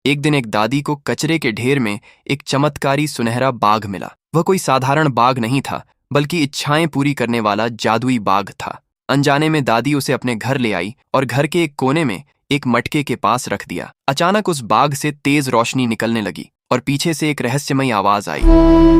एक दिन एक दादी को कचरे के ढेर में एक चमत्कारी सुनहरा बाघ मिला। वह कोई साधारण बाघ नहीं था, बल्कि इच्छाएं पूरी करने वाला जादुई बाघ था। अनजाने में दादी उसे अपने घर ले आई और घर के एक कोने में एक मटके के पास रख दिया। अचानक उस बाघ से तेज रोशनी निकलने लगी और पीछे से एक रहस्यमयी आवाज आई।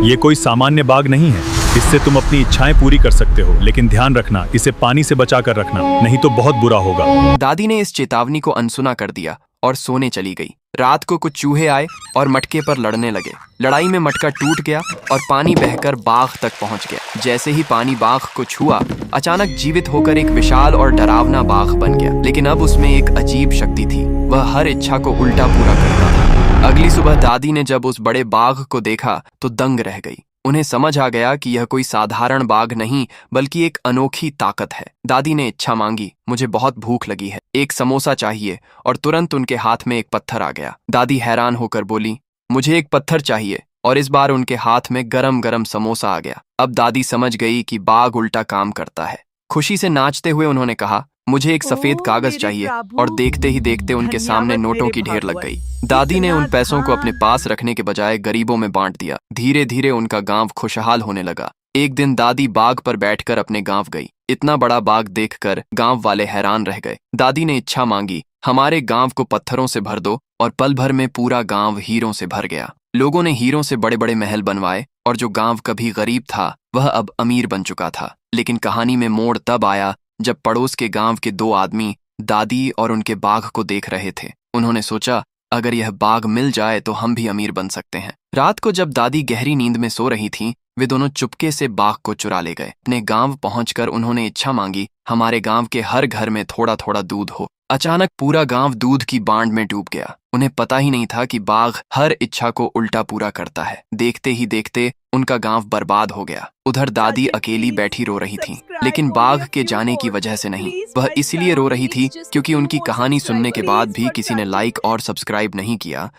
ये कोई सामान्य बाघ नहीं है। इससे तुम अपनी इच्छाएं पूरी कर सकते हो, लेकिन ध्यान रखना, इसे पानी से बचा कर रखना, नहीं तो बहुत बुरा होगा। दादी ने इस चेतावनी को अनसुना कर दिया और सोने चली गई। रात को कुछ चूहे आए और मटके पर लड़ने लगे। लड़ाई में मटका टूट गया और पानी बहकर बाघ तक पहुंच गया। जैसे ही पानी बाघ को छुआ, अचानक जीवित होकर एक विशाल और डरावना बाघ बन गया। लेकिन अब उसमें एक अजीब शक्ति थी। वह हर इच्छा को उल्टा पूरा करता था। अगली सुबह दादी ने जब उस बड़े बाघ को देखा तो दंग रह गई। उन्हें समझ आ गया कि यह कोई साधारण बाघ नहीं, बल्कि एक अनोखी ताकत है। दादी ने इच्छा मांगी, मुझे बहुत भूख लगी है, एक समोसा चाहिए, और तुरंत उनके हाथ में एक पत्थर आ गया। दादी हैरान होकर बोली, मुझे एक पत्थर चाहिए, और इस बार उनके हाथ में गरम गरम समोसा आ गया। अब दादी समझ गई कि बाघ उल्टा काम करता है। खुशी से नाचते हुए उन्होंने कहा, मुझे एक सफेद कागज चाहिए, और देखते ही देखते उनके सामने नोटों की ढेर लग गई। दादी ने उन पैसों को अपने पास रखने के बजाय गरीबों में बांट दिया। धीरे धीरे उनका गांव खुशहाल होने लगा। एक दिन दादी बाघ पर बैठकर अपने गांव गई। इतना बड़ा बाघ देखकर गांव वाले हैरान रह गए। दादी ने इच्छा मांगी, हमारे गांव को पत्थरों से भर दो, और पल भर में पूरा गांव हीरों से भर गया। लोगों ने हीरों से बड़े बड़े महल बनवाए, और जो गांव कभी गरीब था वह अब अमीर बन चुका था। लेकिन कहानी में मोड़ तब आया जब पड़ोस के गांव के दो आदमी दादी और उनके बाघ को देख रहे थे। उन्होंने सोचा, अगर यह बाघ मिल जाए तो हम भी अमीर बन सकते हैं। रात को जब दादी गहरी नींद में सो रही थीं, वे दोनों चुपके से बाघ को चुरा ले गए। अपने गांव पहुंचकर उन्होंने इच्छा मांगी, हमारे गांव के हर घर में थोड़ा थोड़ा दूध हो। अचानक पूरा गांव दूध की बांड में डूब गया। उन्हें पता ही नहीं था कि बाघ हर इच्छा को उल्टा पूरा करता है। देखते ही देखते उनका गांव बर्बाद हो गया। उधर दादी अकेली बैठी रो रही थी, लेकिन बाघ के जाने की वजह से नहीं। वह इसलिए रो रही थी क्योंकि उनकी कहानी सुनने के बाद भी किसी ने लाइक और सब्सक्राइब नहीं किया।